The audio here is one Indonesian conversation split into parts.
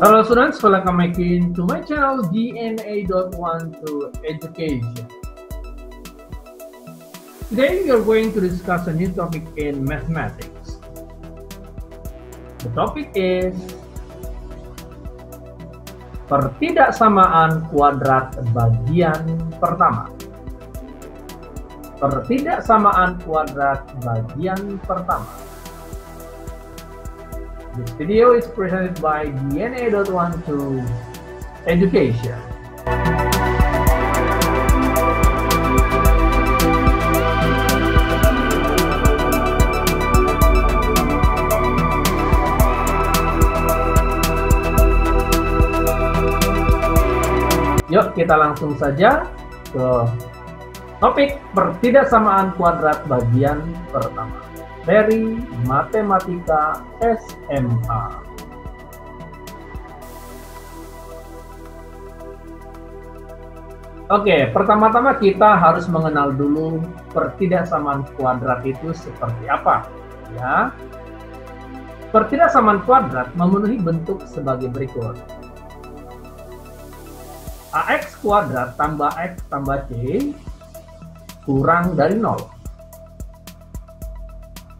Hello students, welcome again to my channel DNA.1 to Education. Today we are going to discuss a new topic in mathematics. The topic is pertidaksamaan kuadrat bagian pertama. Pertidaksamaan kuadrat bagian pertama. This video is presented by DNA.1 to Education. Yuk kita langsung saja ke topik pertidaksamaan kuadrat bagian pertama dari Matematika SMA. Oke, pertama-tama kita harus mengenal dulu pertidaksamaan kuadrat itu seperti apa, ya. Pertidaksamaan kuadrat memenuhi bentuk sebagai berikut. AX kuadrat tambah X tambah C kurang dari 0.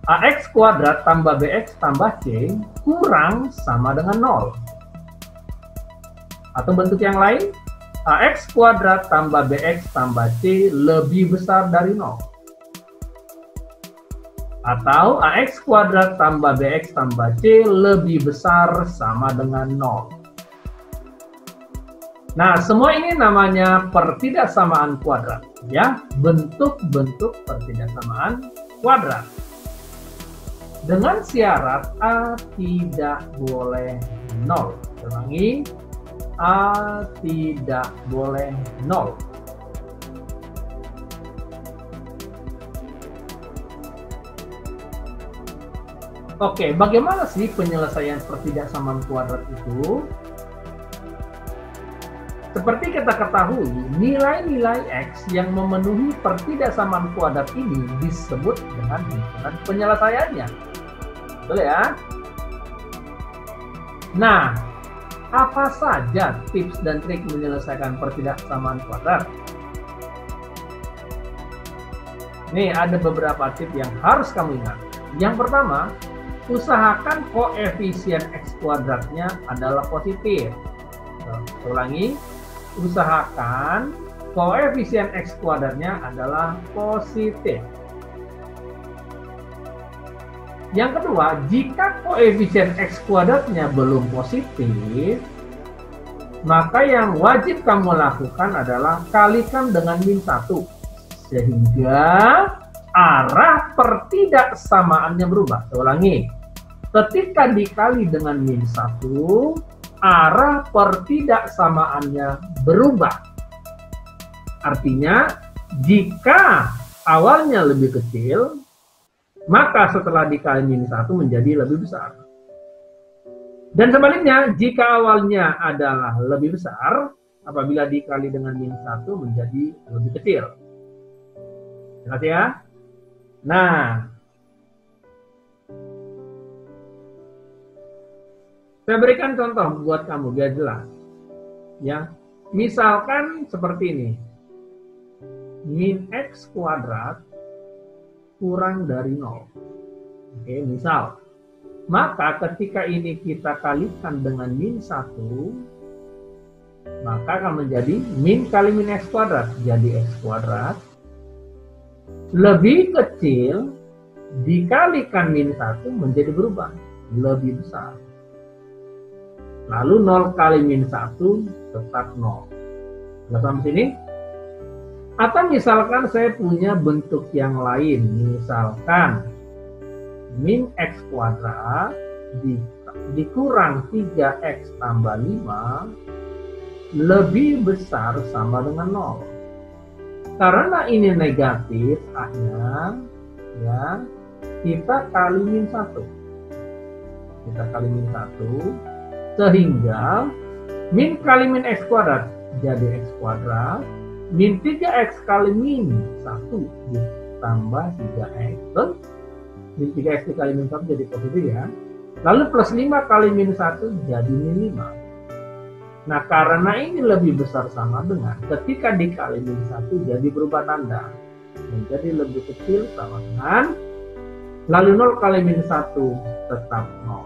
AX kuadrat tambah BX tambah C kurang sama dengan 0. Atau bentuk yang lain, AX kuadrat tambah BX tambah C lebih besar dari 0. Atau AX kuadrat tambah BX tambah C lebih besar sama dengan 0. Nah, semua ini namanya pertidaksamaan kuadrat, ya, bentuk-bentuk pertidaksamaan kuadrat. Dengan syarat A tidak boleh 0. Ulangi, A tidak boleh 0. Oke, bagaimana sih penyelesaian pertidaksamaan kuadrat itu? Seperti kita ketahui, nilai-nilai X yang memenuhi pertidaksamaan kuadrat ini disebut dengan hitungan penyelesaiannya. Betul ya? Nah, apa saja tips dan trik menyelesaikan pertidaksamaan kuadrat? Nih, ada beberapa tips yang harus kamu ingat. Yang pertama, usahakan koefisien X kuadratnya adalah positif. Ulangi, usahakan koefisien X kuadratnya adalah positif. Yang kedua, jika koefisien X kuadratnya belum positif, maka yang wajib kamu lakukan adalah kalikan dengan -1, sehingga arah pertidaksamaannya berubah. Saya ulangi, ketika dikali dengan -1, arah pertidaksamaannya berubah. Artinya, jika awalnya lebih kecil, maka setelah dikali -1 menjadi lebih besar. Dan sebaliknya, jika awalnya adalah lebih besar, apabila dikali dengan -1 menjadi lebih kecil. Jelas ya? Nah, saya berikan contoh buat kamu biar jelas. Ya, misalkan seperti ini. Min X kuadrat kurang dari 0. Oke, misal. Maka ketika ini kita kalikan dengan -1, maka akan menjadi min kali min X kuadrat. Jadi X kuadrat lebih kecil dikalikan -1 menjadi berubah. Lebih besar. Lalu 0 kali -1 tetap 0. Sudah sampai sini? Atau misalkan saya punya bentuk yang lain. Misalkan min X kuadrat dikurang 3X tambah 5 lebih besar sama dengan 0. Karena ini negatif A-nya, ya, kita kali -1. Kita kali -1. Sehingga min kali min X kuadrat jadi X kuadrat, min 3X kali min 1 ditambah 3X, min 3X dikali min 1 jadi positif ya. Lalu plus 5 kali min 1 jadi min 5. Nah, karena ini lebih besar sama dengan, ketika dikali min 1 jadi berubah tanda. Menjadi lebih kecil sama dengan, lalu 0 kali min 1 tetap 0.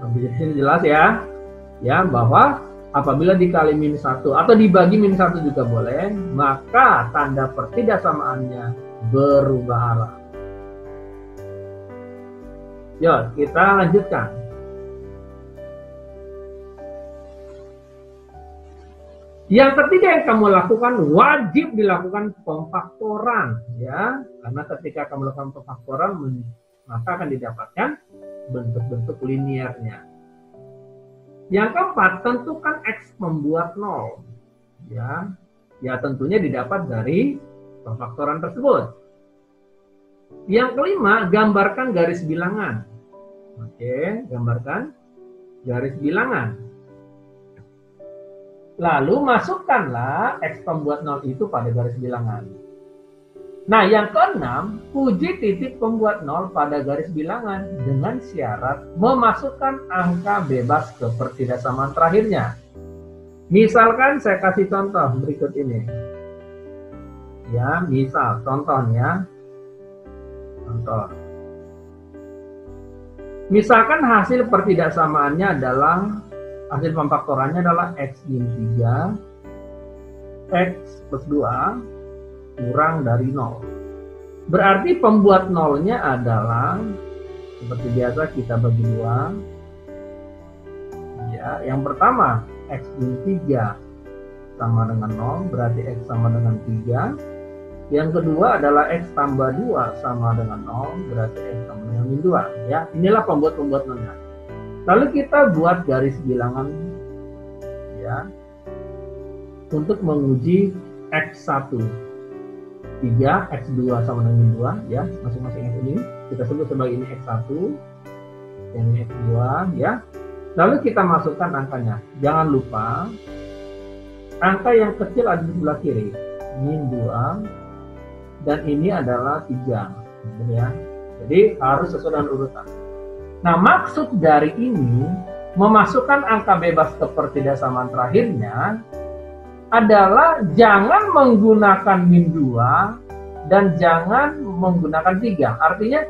Sampai di sini jelas ya? Ya, bahwa apabila dikali min 1 atau dibagi min 1 juga boleh, maka tanda pertidaksamaannya berubah arah. Yuk, kita lanjutkan. Yang ketiga yang kamu lakukan, wajib dilakukan pemfaktoran, ya, karena ketika kamu lakukan pemfaktoran maka akan didapatkan bentuk-bentuk linearnya. Yang keempat, tentukan X membuat 0, ya, tentunya didapat dari pemfaktoran tersebut. Yang kelima, gambarkan garis bilangan. Oke, gambarkan garis bilangan. Lalu masukkanlah X pembuat 0 itu pada garis bilangan. Nah, yang keenam, uji titik pembuat 0 pada garis bilangan dengan syarat memasukkan angka bebas ke pertidaksamaan terakhirnya. Misalkan saya kasih contoh berikut ini. Ya, misal contohnya. Contoh. Misalkan hasil pertidaksamaannya adalah hasil pemfaktorannya adalah X min 3, X plus 2, kurang dari 0. Berarti pembuat 0-nya adalah, seperti biasa kita bagi 2. Ya, yang pertama, X min 3 sama dengan 0, berarti X sama dengan 3. Yang kedua adalah X tambah 2 sama dengan 0, berarti X sama dengan min 2. Ya, inilah pembuat-pembuat 0-nya. Lalu kita buat garis bilangan, ya, untuk menguji X1, 3, X2 sama dengan 2, ya, masing-masing X ini kita sebut sebagai ini X1, yang ini X2, ya. Lalu kita masukkan angkanya. Jangan lupa angka yang kecil ada di sebelah kiri, min 2, dan ini adalah 3, ya. Jadi harus sesuai dengan urutan. Nah, maksud dari ini, memasukkan angka bebas ke pertidaksamaan terakhirnya adalah jangan menggunakan min 2 dan jangan menggunakan 3. Artinya,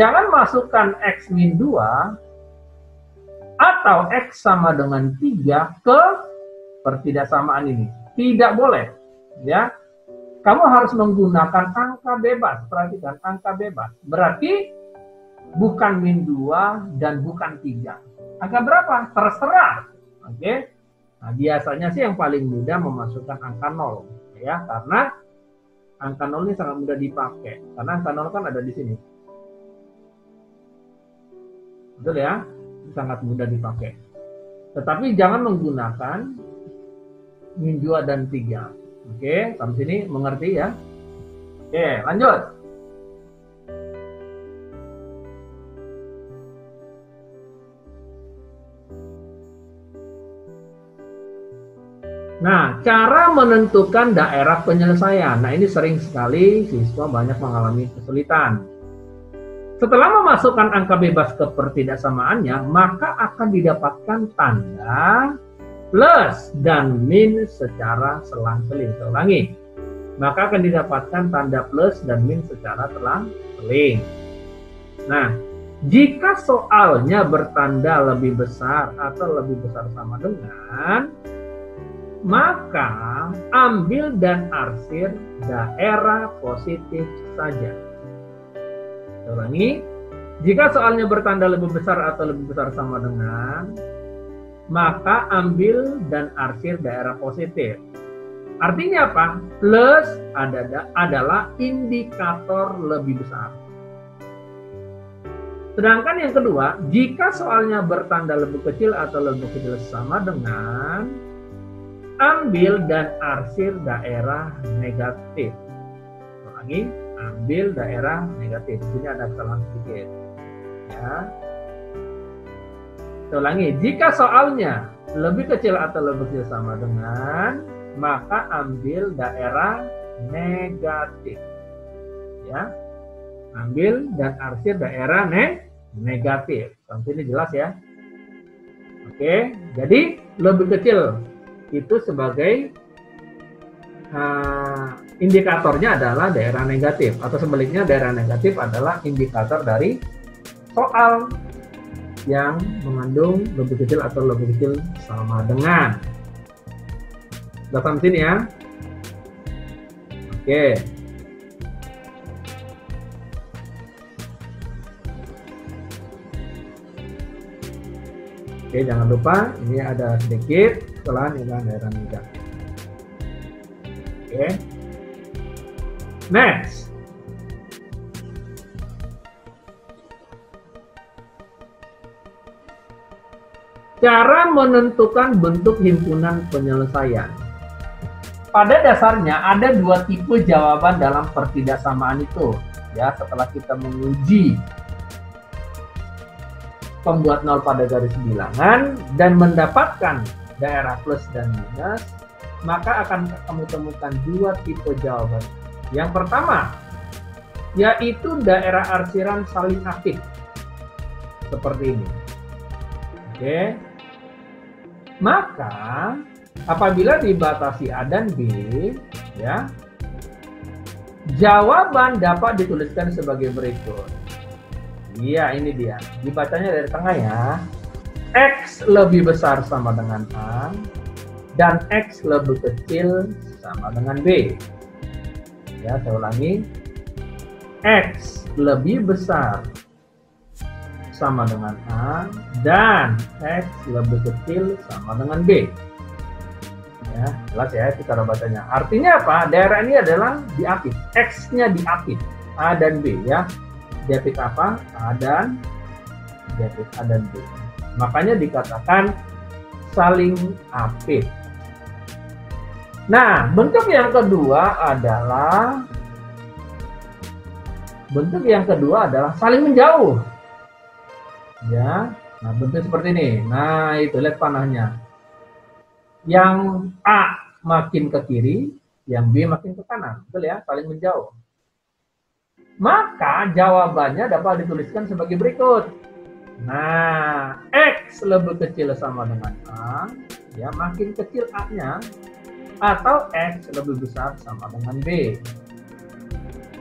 jangan masukkan X min 2 atau X sama dengan 3 ke pertidaksamaan ini. Tidak boleh. Ya, kamu harus menggunakan angka bebas. Perhatikan, angka bebas. Berarti bukan min 2 dan bukan 3. Angka berapa? Terserah. Oke. Nah, biasanya sih yang paling mudah memasukkan angka 0, ya, karena angka 0 ini sangat mudah dipakai. Karena angka 0 kan ada di sini. Betul ya? Sangat mudah dipakai. Tetapi jangan menggunakan min 2 dan 3. Oke, sampai sini mengerti ya? Oke, lanjut. Nah, cara menentukan daerah penyelesaian. Nah, ini sering sekali siswa banyak mengalami kesulitan. Setelah memasukkan angka bebas ke pertidaksamaannya, maka akan didapatkan tanda plus dan min secara selang-seling. Saya ulangi. Maka akan didapatkan tanda plus dan min secara selang-seling. Nah, jika soalnya bertanda lebih besar atau lebih besar sama dengan, maka ambil dan arsir daerah positif saja. Saya ulangi, jika soalnya bertanda lebih besar atau lebih besar sama dengan, maka ambil dan arsir daerah positif. Artinya apa? Plus adalah indikator lebih besar. Sedangkan yang kedua, jika soalnya bertanda lebih kecil atau lebih kecil sama dengan, ambil dan arsir daerah negatif. Lagi, ambil daerah negatif. Di sini ada kesalahan sedikit. Ya. Saya ulangi, jika soalnya lebih kecil atau lebih kecil sama dengan, maka ambil daerah negatif. Ya. Ambil dan arsir daerah negatif. Sampai ini jelas ya? Oke, jadi lebih kecil itu sebagai indikatornya adalah daerah negatif, atau sebaliknya daerah negatif adalah indikator dari soal yang mengandung lebih kecil atau lebih kecil sama dengan. Sudah paham sini ya? Oke. Oke, jangan lupa ini ada sedikit kesalahan dengan daerah negatif. Oke. Next. Cara menentukan bentuk himpunan penyelesaian. Pada dasarnya ada dua tipe jawaban dalam pertidaksamaan itu. Ya, setelah kita menguji pembuat nol pada garis bilangan dan mendapatkan daerah plus dan minus, maka akan kamu temukan dua tipe jawaban. Yang pertama, yaitu daerah arsiran saling aktif. Seperti ini. Oke. Maka, apabila dibatasi A dan B, ya, jawaban dapat dituliskan sebagai berikut. Iya, ini dia. Dibacanya dari tengah ya. X lebih besar sama dengan A, dan X lebih kecil sama dengan B. Ya, saya ulangi. X lebih besar sama dengan A, dan X lebih kecil sama dengan B. Ya, jelas ya itu cara bacanya. Artinya apa? Daerah ini adalah diapit. X-nya diapit. A dan B ya. Diapit apa? A dan B. Makanya dikatakan saling apit. Nah, bentuk yang kedua adalah saling menjauh. Ya, nah bentuk seperti ini. Nah, itu lihat panahnya. Yang A makin ke kiri, yang B makin ke kanan. Betul ya, saling menjauh. Maka jawabannya dapat dituliskan sebagai berikut. Nah, X lebih kecil sama dengan A, ya makin kecil A-nya, atau X lebih besar sama dengan B.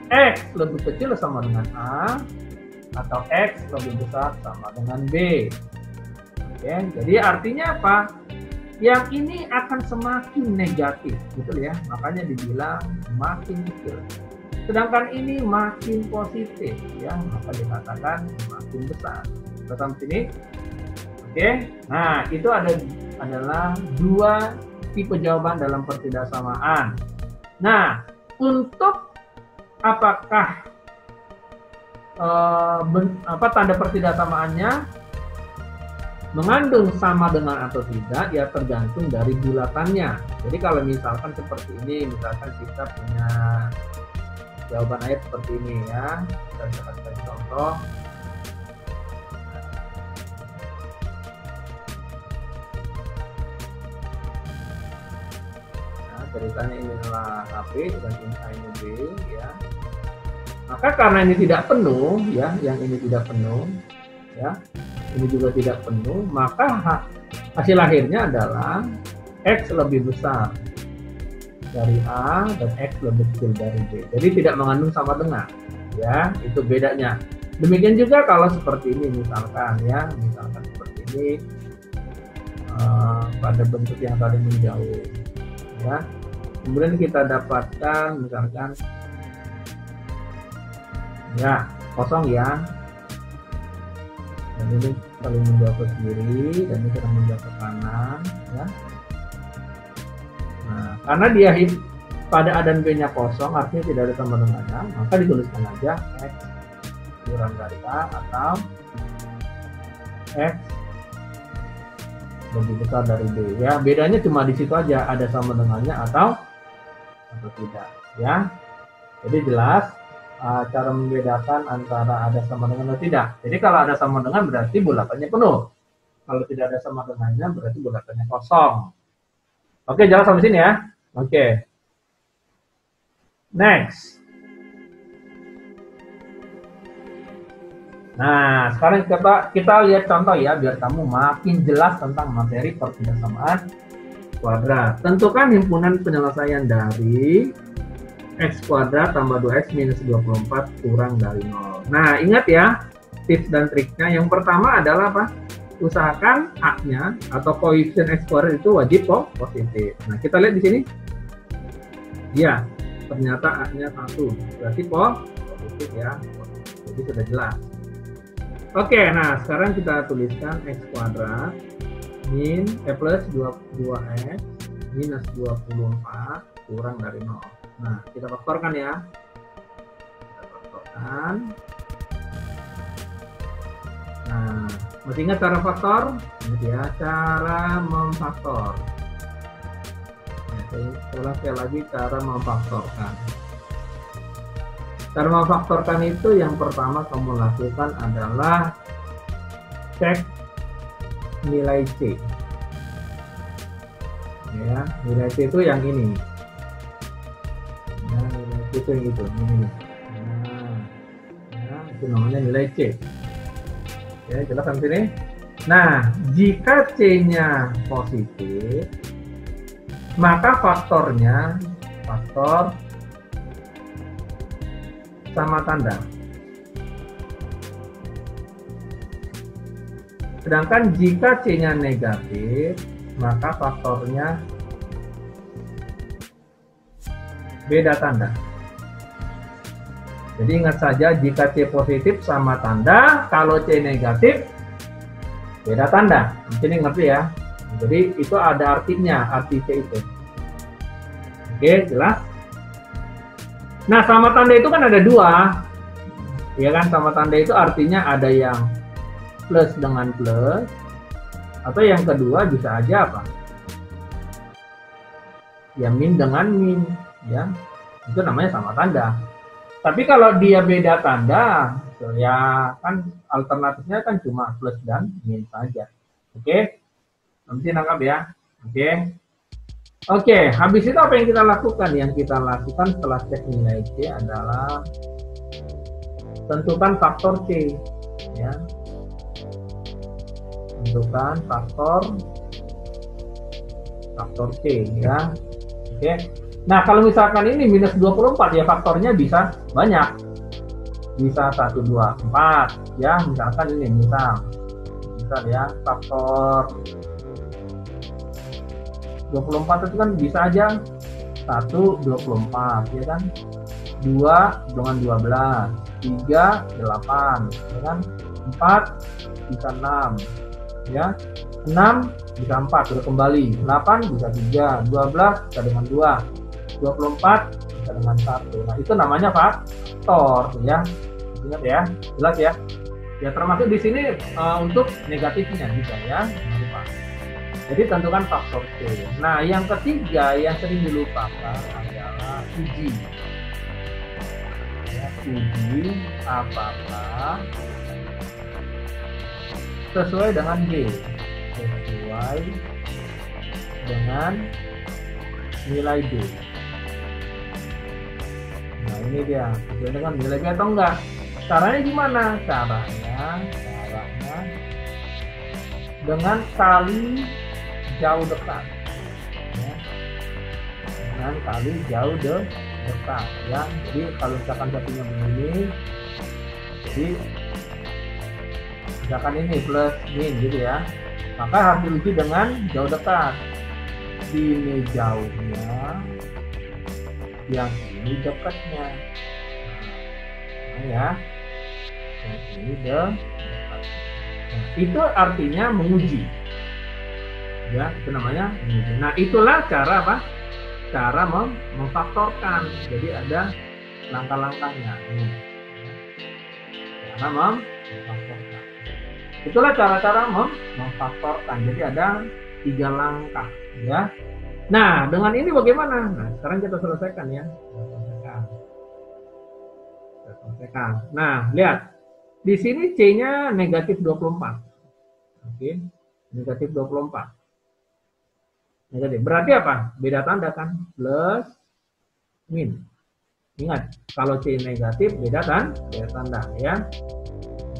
X lebih kecil sama dengan A, atau X lebih besar sama dengan B. Oke, jadi artinya apa? Yang ini akan semakin negatif, betul ya? Makanya dibilang makin kecil. Sedangkan ini makin positif, ya, maka dikatakan makin besar. Sampai sini, oke? Nah, itu adalah dua tipe jawaban dalam pertidaksamaan. Nah, untuk apakah tanda pertidaksamaannya mengandung sama dengan atau tidak, ya tergantung dari bulatannya. Jadi kalau misalkan seperti ini, misalkan kita punya jawaban ayat seperti ini ya, kita kasih contoh. Nah, ceritanya ini adalah HP dan ini B ya. Maka karena ini tidak penuh ya, yang ini tidak penuh ya, ini juga tidak penuh, maka hasil akhirnya adalah X lebih besar dari A dan X lebih kecil dari B. Jadi tidak mengandung sama dengan, ya, itu bedanya. Demikian juga kalau seperti ini misalkan ya, misalkan seperti ini pada bentuk yang saling menjauh, ya. Kemudian kita dapatkan misalkan ya kosong ya, dan ini saling menjauh ke kiri dan ini sedang menjauh ke kanan ya. Nah, karena dia pada A dan B-nya kosong, artinya tidak ada sama dengannya, maka dituliskan aja X kurang dari A atau X lebih besar dari B. Ya, bedanya cuma di situ aja, ada sama dengannya atau tidak. Ya, jadi jelas cara membedakan antara ada sama dengan atau tidak. Jadi kalau ada sama dengan berarti bulatannya penuh. Kalau tidak ada sama dengannya berarti bulatannya kosong. Oke, jelas sampai sini ya. Oke. Next. Nah, sekarang kita lihat contoh ya, biar kamu makin jelas tentang materi perpindahan kuadrat. Tentukan himpunan penyelesaian dari x kuadrat tambah 2x minus 24 kurang dari 0. Nah, ingat ya, tips dan triknya. Yang pertama adalah apa? Usahakan A-nya atau koefisien x kuadrat itu wajib positif. Nah, kita lihat di sini. Ya, ternyata A-nya 1. Berarti positif ya. Jadi sudah jelas. Oke, nah sekarang kita tuliskan x kuadrat plus 2x minus 24 kurang dari 0. Nah, kita faktorkan ya. Kita faktorkan. Nah, masih ingat cara faktor? Ingat ya, cara memfaktor. Nah, saya sekali lagi cara memfaktorkan. Cara memfaktorkan itu yang pertama kamu lakukan adalah cek nilai C. Ya, nilai C itu yang ini. Nah, nilai C itu yang itu. Ini. Nah, itu namanya nilai C. Ya, jelaskan sini. Nah, jika C-nya positif, maka faktornya faktor sama tanda. Sedangkan jika C-nya negatif, maka faktornya beda tanda. Jadi ingat saja, jika C positif sama tanda, kalau C negatif beda tanda. Ini ngerti ya? Jadi itu ada artinya, arti C itu. Oke, jelas? Nah, sama tanda itu kan ada dua, ya kan? Sama tanda itu artinya ada yang plus dengan plus, atau yang kedua bisa aja apa? Ya min dengan min, ya itu namanya sama tanda. Tapi kalau dia beda tanda, ya kan alternatifnya kan cuma plus dan min saja. Oke, nanti nangkap ya. Oke, habis itu apa yang kita lakukan? Yang kita lakukan setelah cek nilai C adalah tentukan faktor C, ya. Tentukan faktor C, ya. Oke. Nah, kalau misalkan ini minus 24, ya faktornya bisa banyak. Bisa 1, 2, 4, ya. Misalkan ini, misal ya, faktor 24 itu kan bisa aja 1, 24, ya kan? 2 dengan 12, 3, 8, ya kan? 4 bisa 6, ya. 6 bisa 4, sudah kembali. 8 bisa 3, 12 bisa dengan 2, 24 bisa dengan 1. Nah, itu namanya faktor, ya. Ingat ya, jelas ya. Ya, termasuk di sini untuk negatifnya juga ya. Jangan lupa. Jadi tentukan faktor C. Nah, yang ketiga yang sering dilupakan adalah uji. Ya, uji apakah sesuai dengan D, sesuai dengan nilai D. Nah, ini dia, sesuai dengan nilai D atau enggak. Caranya gimana? Caranya dengan kali jauh dekat, ya. Dengan kali jauh dekat, ya. Jadi kalau misalkan satunya begini, jadi misalkan ini plus min gitu ya, maka harus diuji dengan jauh dekat. Ini jauhnya, yang ini dekatnya, nah, ya, yang ini dekat. Nah, itu artinya menguji. Ya, itu namanya menguji. Nah, itulah cara apa? Cara memfaktorkan. Jadi ada langkah-langkahnya. Cara memfaktorkan. Itulah cara-cara memfaktorkan. Jadi ada 3 langkah, ya. Nah, dengan ini bagaimana? Nah, sekarang kita selesaikan ya. Kita selesaikan. Nah, lihat. Di sini C-nya negatif 24. Oke, negatif 24. Negatif. Berarti apa? Beda tanda kan? Plus, min. Ingat, kalau C negatif beda tanda ya.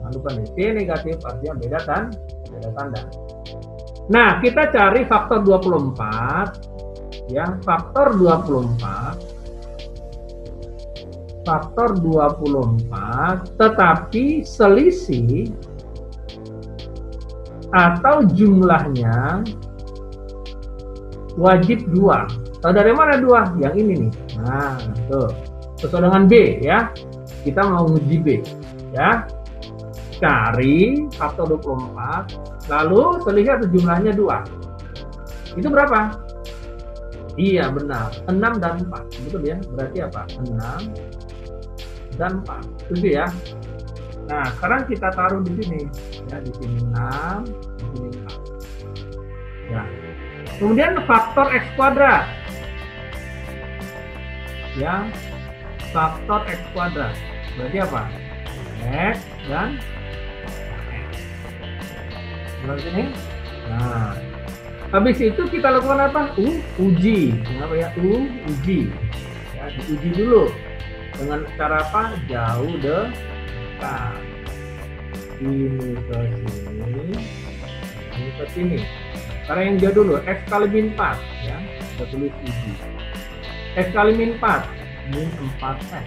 Jangan lupa nih, T negatif artinya beda tanda. Nah, kita cari faktor 24. Ya, faktor 24, tetapi selisih atau jumlahnya wajib 2. Tahu dari mana 2? Yang ini nih. Nah, tuh. Sesuai dengan B ya. Kita mau uji B ya. Cari faktor 24, lalu selisih atau jumlahnya 2. Itu berapa? Iya benar, 6 dan 4. Betul ya? Berarti apa? 6 dan 4. Itu ya. Nah, sekarang kita taruh di sini. Ya, di sini 6, di sini 4. Ya. Kemudian faktor X kuadrat. Ya. Faktor X kuadrat. Berarti apa? X dan X. Berarti ini. Nah, habis itu kita lakukan apa? Uji. Kenapa ya? Uji. Ya, diuji dulu. Dengan cara apa? Jauh dekat. Ini ke sini. Ini ke sini. Karena yang jauh dulu. X kali min 4. Ya, kita tulis uji. X kali min 4. Min 4X.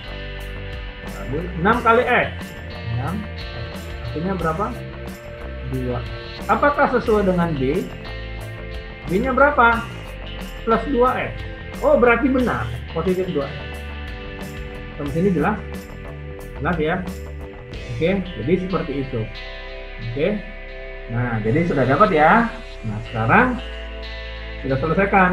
Lalu 6 kali X. 6X. Artinya berapa? 2. Apakah sesuai dengan B? B-nya berapa? Plus 2X. Oh, berarti benar. Positif 2X. Sampai sini jelas? Jelas ya? Oke, jadi seperti itu. Oke. Nah, jadi sudah dapat ya. Nah, sekarang kita selesaikan.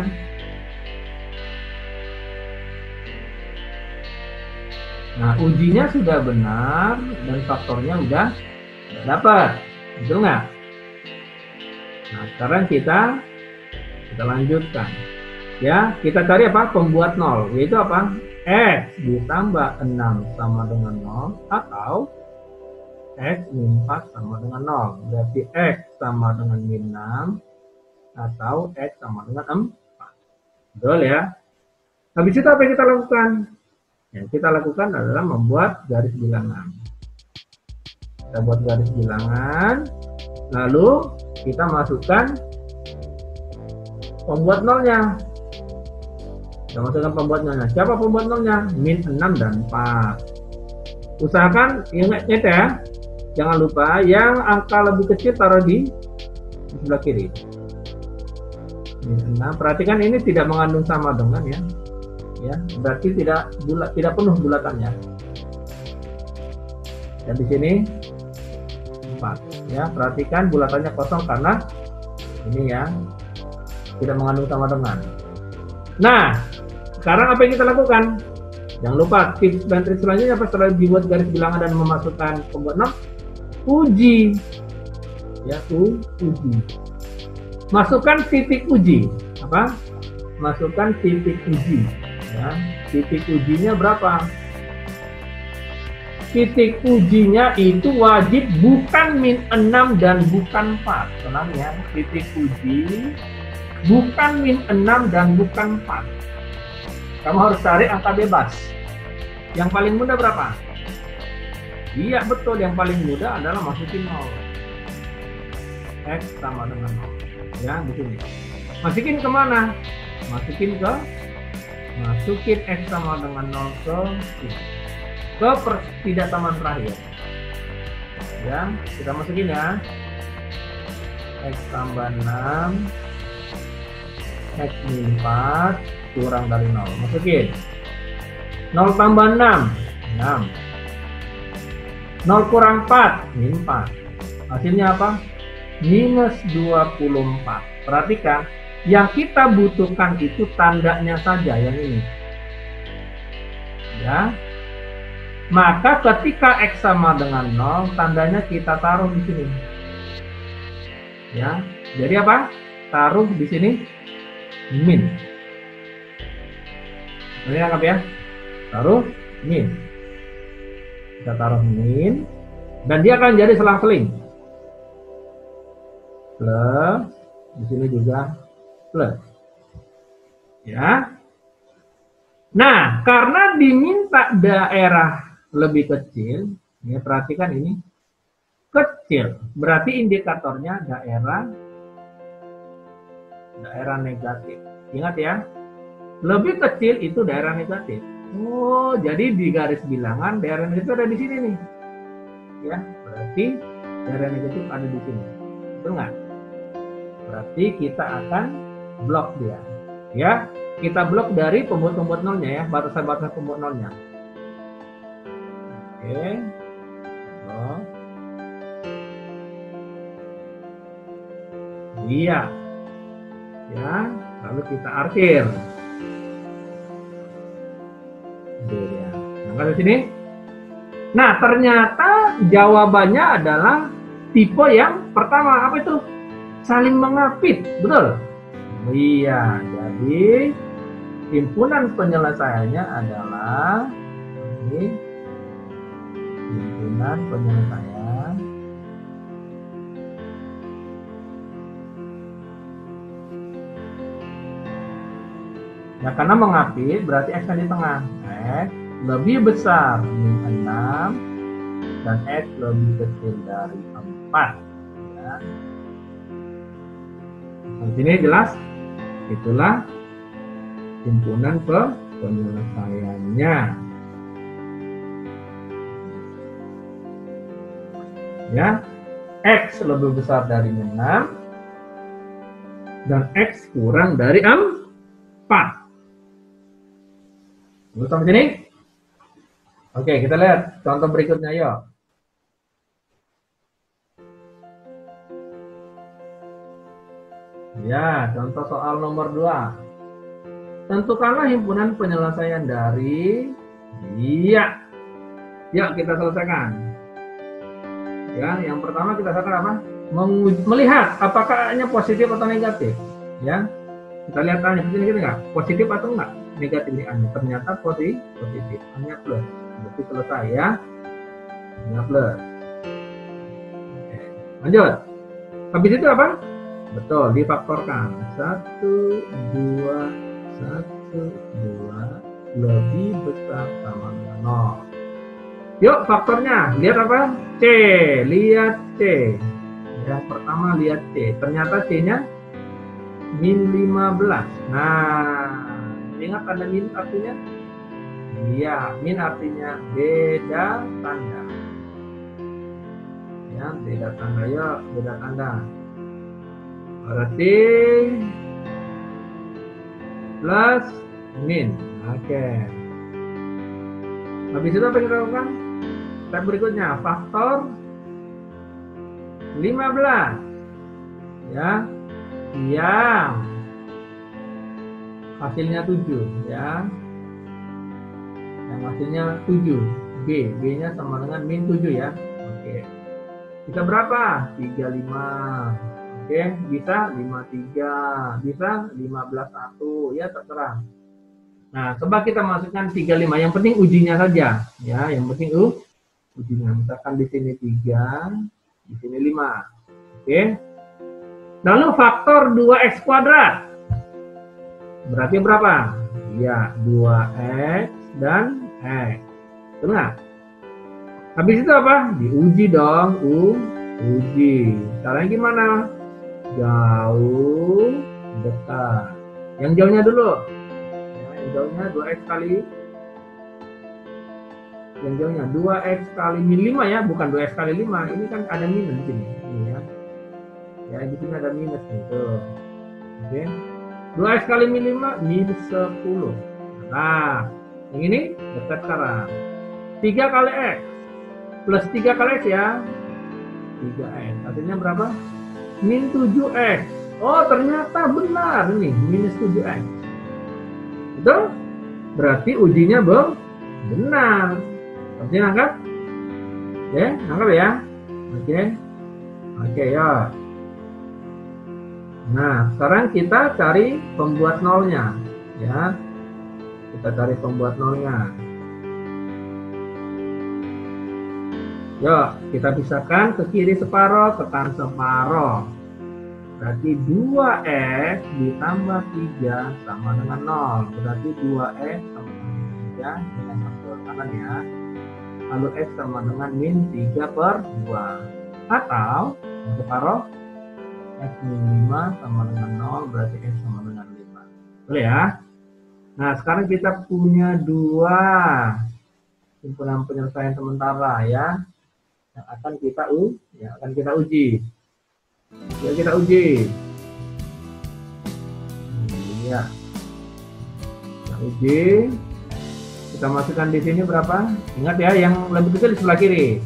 Nah, ujinya sudah benar dan faktornya udah dapat. Betul nggak? Nah, sekarang kita lanjutkan. Ya, kita cari apa? Pembuat 0, yaitu apa? X ditambah 6 sama dengan 0 atau X min 4 sama dengan 0. Berarti X sama dengan min 6 atau X sama dengan 4. Betul ya? Habis itu apa yang kita lakukan? Yang kita lakukan adalah membuat garis bilangan. Kita buat garis bilangan, lalu kita masukkan pembuat nolnya. Kita masukkan pembuat nolnya. Siapa pembuat nolnya? Min 6 dan 4. Usahakan ingat ya, jangan lupa yang angka lebih kecil taruh di sebelah kiri. Min 6. Perhatikan ini tidak mengandung sama dengan ya. Ya, berarti tidak penuh bulatannya. Dan di sini 4. Ya, perhatikan bulatannya kosong karena ini ya tidak mengandung sama dengan. Nah, sekarang apa yang kita lakukan? Jangan lupa tips dan trik selanjutnya apa setelah dibuat garis bilangan dan memasukkan pembuat 0? Uji. Ya, uji. Masukkan titik uji. Apa? Masukkan titik uji. Ya, titik ujinya berapa? Titik ujinya itu wajib bukan min 6 dan bukan 4. Tenang ya, titik uji bukan min 6 dan bukan 4. Kamu harus cari angka bebas. Yang paling mudah berapa? Iya betul, yang paling mudah adalah masukin 0. X sama dengan 0. Ya, di sini. Masukin kemana? Masukin X sama dengan 0 ke sini. Ke pertidaksamaan terakhir. Ya, kita masukin ya. X tambah 6 X min 4 kurang dari 0. Masukin 0 tambah 6 6. 0 kurang 4 min 4. Hasilnya apa? Minus 24. Perhatikan, yang kita butuhkan itu tandanya saja yang ini. Ya. Maka ketika X sama dengan 0, tandanya kita taruh di sini. Ya. Jadi apa? Taruh di sini min. Ini anggap ya. Taruh min. Kita taruh min dan dia akan jadi selang-seling. Plus, di sini juga plus. Ya. Nah, karena diminta daerah lebih kecil, ya perhatikan ini. kecil. Berarti indikatornya daerah negatif. Ingat ya, lebih kecil itu daerah negatif. Oh, jadi di garis bilangan daerah negatif ada di sini nih. Ya, berarti daerah negatif ada di sini. Betul nggak? Berarti kita akan blok dia. Ya, kita blok dari pembuat nolnya ya, batasan-batasan pembuat nolnya. Oke. Blok. Iya. Ya, lalu kita arsir. Ya. Nah, di sini. Nah, ternyata jawabannya adalah tipe yang pertama. Apa itu? Saling mengapit, betul? Iya, jadi himpunan penyelesaiannya adalah ini, himpunan penyelesaian ya, karena mengapit berarti X di tengah. X lebih besar min 6 dan X lebih kecil dari 4 ya. Di sini jelas, itulah himpunan penyelesaiannya. Ya, X lebih besar dari 6 dan X kurang dari 4. Belum sampai sini? Oke, kita lihat contoh berikutnya yuk. Ya, contoh soal nomor 2. Tentukanlah himpunan penyelesaian dari iya. Yuk kita selesaikan. Ya, yang pertama kita selesaikan apa? Melihat apakah hanya positif atau negatif. Ya, kita lihat tanya begini nggak? Positif atau enggak? Negatif ini hanya. Ternyata positif, hanya plus. Berarti selesai ya. Hanya plus. Oke, lanjut. Habis itu apa? Betul, difaktorkan. 1, 2, 1, 2 lebih besar sama dengan 0. Yuk faktornya, lihat apa? C, lihat C. Yang pertama lihat C. Ternyata C-nya min 15. Nah, ingat ada min artinya? Iya, min artinya beda tanda. Ya, beda tanda ya, beda tanda. Berarti plus min. Oke. Habis itu apa yang kita lakukan? Step berikutnya, faktor 15. Ya. Yang hasilnya 7 ya. Yang hasilnya 7. B-nya sama dengan min 7 ya. Oke. Bisa berapa? 35. Oke, bisa 53, bisa 15,1, ya terserah. Nah, coba kita masukkan 35, yang penting ujinya saja, ya, yang penting ujinya. Misalkan di sini 3, di sini 5. Oke. Lalu faktor 2x kuadrat. Berarti berapa? Ya, 2x dan x. Betul nggak? Habis itu apa? Diuji dong, uji. Caranya gimana? Jauh, dekat. Yang jauhnya dulu. Ya, yang jauhnya 2x kali. Yang jauhnya 2x kali min 5 ya, bukan 2x kali 5. Ini kan ada minus di sini. Ini ya. Ya, di sini ada minus nih, tuh. Oke. 2x kali min 5 minus 10. Nah, yang ini dekat sekarang. 3 kali x plus 3 kali x ya. 3x. Artinya berapa? Min 7x. Oh, ternyata benar nih, minus 7x. Betul? Berarti ujinya benar. Artinya angkat? Oke, angkat ya. Oke. Oke, ya. Nah, sekarang kita cari pembuat nolnya. Ya. Kita cari pembuat nolnya. Yuk, kita pisahkan ke kiri separoh, ke kanan separoh. Berarti 2x ditambah 3 sama dengan 0. Berarti 2x sama dengan 3 dengan 1 kanan ya. Lalu x sama dengan min 3/2. Atau untuk taruh X min 5 sama dengan 0, berarti X sama dengan 5. Boleh ya? Nah, sekarang kita punya dua himpunan penyelesaian sementara ya, yang akan kita uji. Ya, kita uji. Ya. Kita uji. Kita masukkan di sini berapa? Ingat ya, yang lebih kecil di sebelah kiri.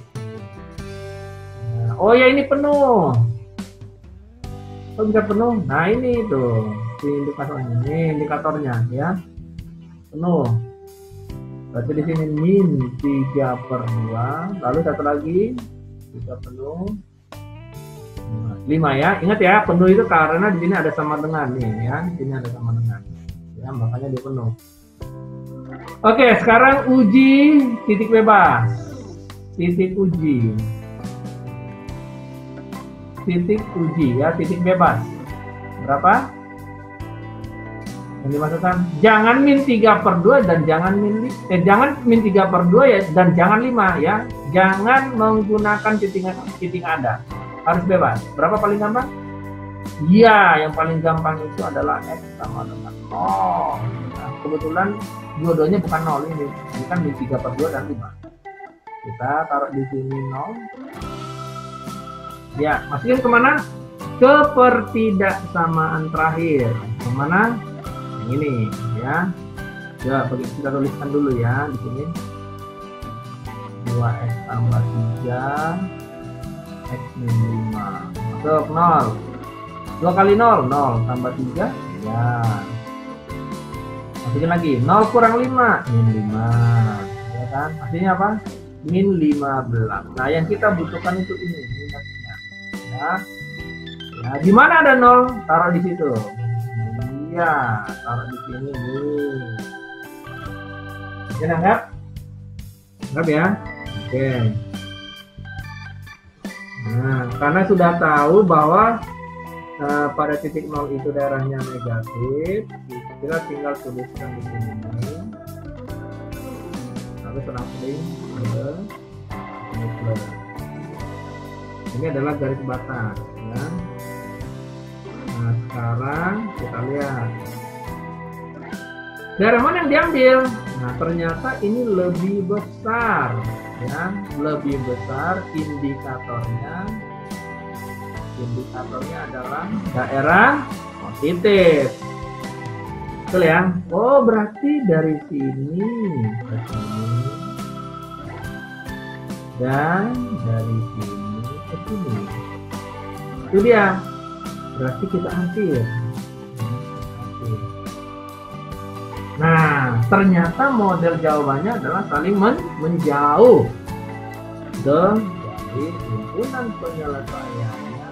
Nah, oh ya, ini penuh. Oh, bisa penuh. Nah, ini tuh si indikatornya. Ini indikatornya ya. Penuh. Berarti di sini min 3/2. Lalu satu lagi juga penuh. 5 ya. Ingat ya, penuh itu karena di sini ada sama dengan nih ya. Di sini ada sama dengan. Ya, makanya dia penuh. Oke, sekarang uji titik bebas. Titik uji. Titik uji ya, titik bebas. Berapa? Yang dimasukkan, jangan min 3/2 dan jangan min 3/2 ya, dan jangan 5 ya. Jangan menggunakan titik ada. Harus bebas. Berapa paling gampang? Iya, yang paling gampang itu adalah X sama dengan 0. Nah, kebetulan dua-duanya bukan 0 ini kan min 3/2 dan 5. Kita taruh di sini 0. Ya, masukin kemana? Ke pertidaksamaan terakhir. Kemana? Yang ini ya. Ya, kita tuliskan dulu ya di sini. 2x tambah 3 x min 5 masuk 0. 2 kali 0, 0 tambah 3 ya. Masukin lagi 0 kurang 5 min 5 ya kan, hasilnya apa? Min 15. Nah, yang kita butuhkan itu ini minusnya ya. Ya, di mana ada 0 taruh di situ. Iya, taruh di sini nih. Oke, anggap ya. Oke. Nah, karena sudah tahu bahwa pada titik 0 itu daerahnya negatif, kita tinggal tuliskan di sini. Lalu transling ke ini plus. Ini adalah garis batas ya. Nah, sekarang kita lihat daerah mana yang diambil. Nah, ternyata ini lebih besar ya, lebih besar indikatornya adalah daerah positif. Betul ya? Oh, berarti dari sini ke sini dan dari sini ke sini. Itu dia. Berarti kita hasil. Nah, ternyata model jawabannya adalah saling menjauh dari himpunan penyelesaiannya.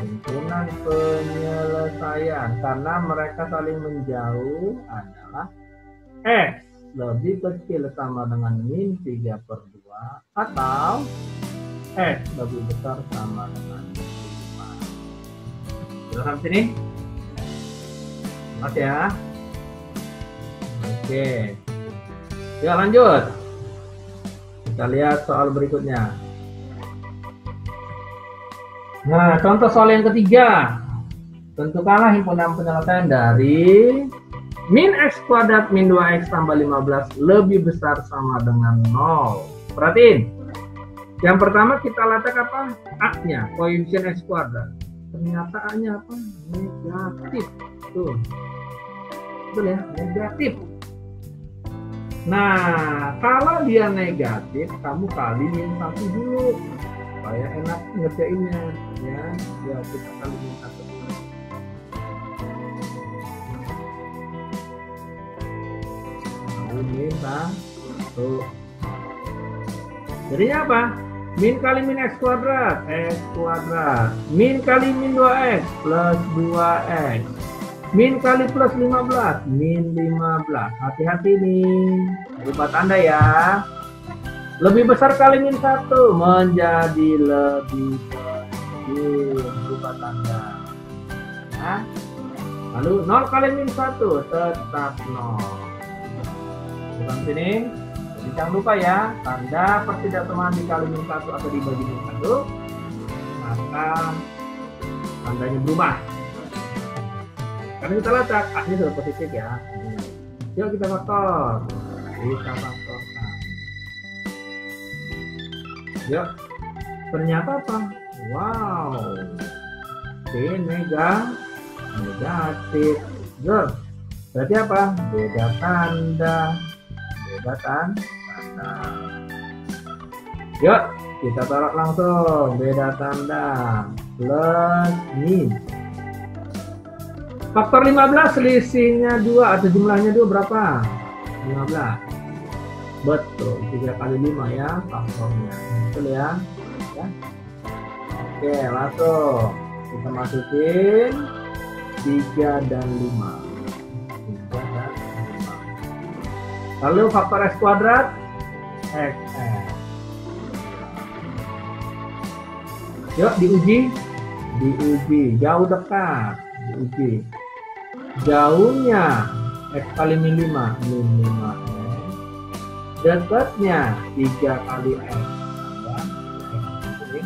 Himpunan penyelesaian karena mereka saling menjauh adalah X lebih kecil sama dengan min 3/2 atau X lebih besar sama dengan 5. Sudah sampai sini? Mas ya. Oke. Ya, lanjut. Kita lihat soal berikutnya. Nah, contoh soal yang ketiga. Tentukanlah himpunan penyelesaian dari min x kuadrat min 2x tambah 15 lebih besar sama dengan 0. Perhatiin. Yang pertama kita letak apa? A-nya, koefisien x kuadrat. Ternyata A-nya apa? Negatif. Tuh. Betul ya, negatif. Nah, kalau dia negatif, kamu kali min 1 dulu supaya enak ngerjainnya ya. Ya, kita kali min 1 dulu. Lalu min 1. Jadinya apa? Min kali min x kuadrat, min kali min 2x plus 2x, min kali plus 15, min 15. Hati-hati nih, lupa tanda ya. Lebih besar kali min 1 menjadi lebih kecil, lupa tanda. Nah, lalu 0 kali min 1 tetap 0. Bukan sini, Jadi jangan lupa ya, tanda pertidaksamaan dikali min 1 atau dibagi min 1, maka tandanya berubah. Karena kita lacak, A-nya sudah positif ya. Yuk kita faktor. Kita faktorkan. Yuk. Ternyata apa? Wow. B negatif. Good. Berarti apa? Beda tanda. Yuk, kita taruh langsung beda tanda plus min. Faktor 15 selisihnya 2 atau jumlahnya 2 berapa? 15. Betul, 3 kali 5 ya faktornya. Betul ya? Oke, masuk. Kita masukin 3 dan 5. Lalu faktor x kuadrat xx. Yuk diuji jauh dekat, diuji. Jauhnya x kali min 5 min 5x. Dekatnya 3 kali x tambah x.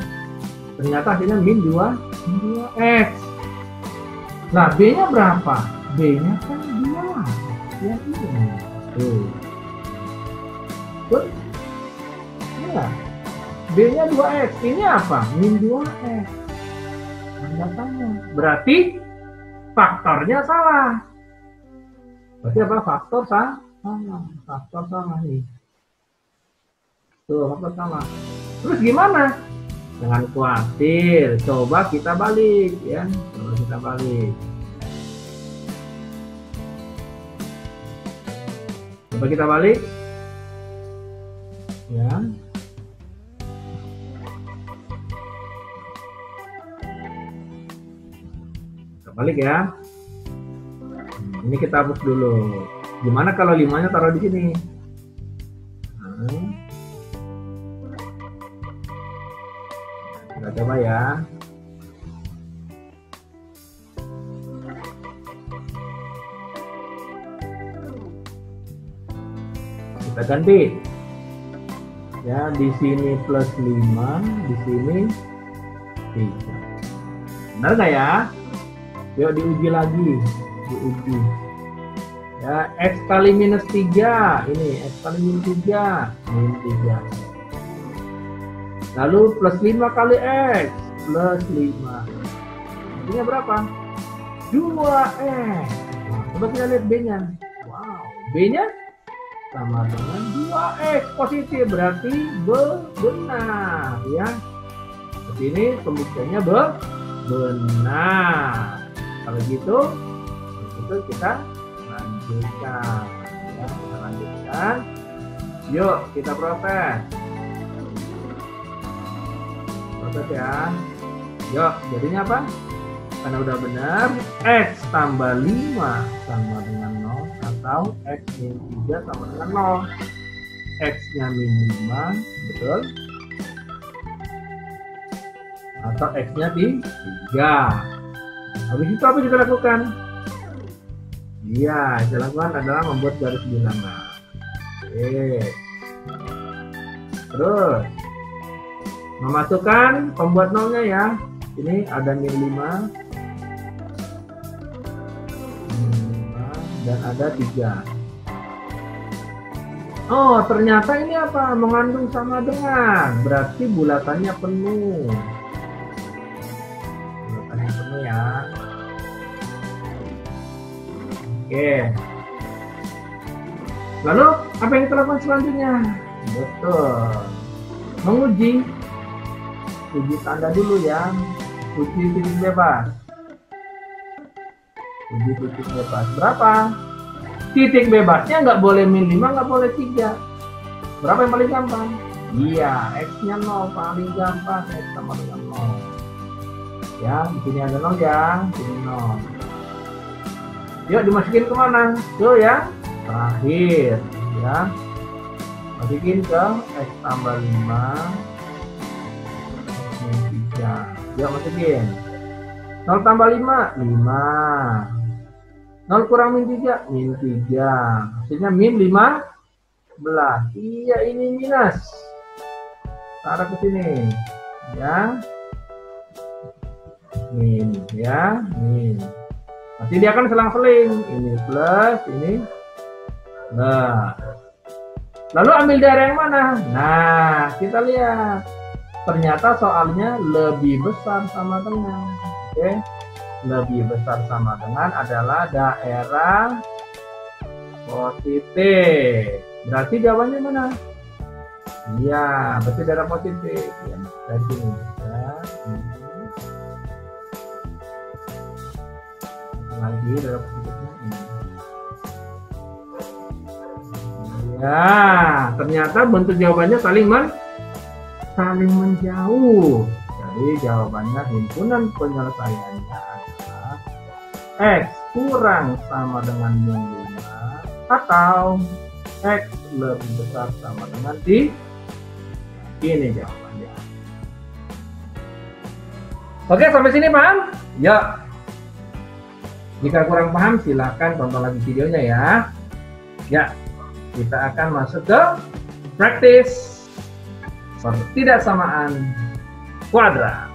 Ternyata hasilnya min 2x. Nah, b-nya berapa? B-nya kan 2. Ya ini. Tuh. Ya. B-nya 2x. Ini apa? Min 2x. Tanda-tanda. Berarti faktornya salah. Berarti apa? Faktor salah. Faktor salah nih. Tuh, faktor salah. Terus gimana? Jangan khawatir. Coba kita balik ya. Coba kita balik. Coba kita balik. Ya. Kita balik ya. Ini kita hapus dulu. Gimana kalau 5-nya taruh di sini? Kita coba ya. Kita ganti. Ya, di sini plus 5, di sini 3. Benar nggak ya? Yuk diuji lagi. Diuji. Ya, x kali minus 3. Ini x kali min 3. Min 3. Lalu plus 5 kali x. Plus 5. Ini berapa? 2x. Nah, coba kita lihat B-nya. Wow. B-nya sama dengan 2x positif. Berarti benar. Ya. Seperti ini pembuktiannya benar. Kalau gitu, itu kita lanjutkan. Ya, kita lanjutkan. Yuk, kita proses. Proses ya. Yuk, jadinya apa? Karena udah benar, x tambah 5 sama dengan 0 atau x min 3 sama dengan 0. X-nya min 5, betul? Atau x-nya di 3. Habis itu apa kita lakukan? Iya, yang lakukan adalah membuat garis bilangan. Oke. Terus memasukkan pembuat nolnya ya. Ini ada min 5 dan ada 3. Oh, ternyata ini apa? Mengandung sama dengan. Berarti bulatannya penuh. Bulatannya penuh ya. Oke. Lalu apa yang kita lakukan selanjutnya? Betul. Menguji. Uji tanda dulu ya. Uji titik bebas. Uji titik bebas. Berapa? Titik bebasnya nggak boleh min 5, nggak boleh 3. Berapa yang paling gampang? Iya, x-nya 0 paling gampang. X sama dengan 0. Ya, di sini ada 0 ya. Di sini 0. Yuk dimasukin kemana? Tuh ya, terakhir ya. Masukin ke x tambah 5 min 3. Yuk masukin 0 tambah 5 5. 0 kurang min 3 min 3. Hasilnya min 5 sebelah. Iya, ini minus. Arah ke sini. Ya. Min, ya. Min. Nanti dia akan selang-seling. Ini plus, ini. Nah. Lalu ambil daerah yang mana? Nah, kita lihat. Ternyata soalnya lebih besar sama dengan. Oke. Lebih besar sama dengan adalah daerah positif. Berarti jawabannya mana? Iya, berarti daerah positif. Ya, dari sini. Ya. Lagi daerah positifnya ini. Ya, ternyata bentuk jawabannya saling menjauh. Jadi jawabannya himpunan penyelesaiannya adalah X kurang sama dengan min 5 atau X lebih besar sama dengan 3. Ini jawabannya. Oke, sampai sini paham? Ya. Jika kurang paham silahkan tonton lagi videonya ya. Ya, kita akan masuk ke praktis pertidaksamaan kuadrat.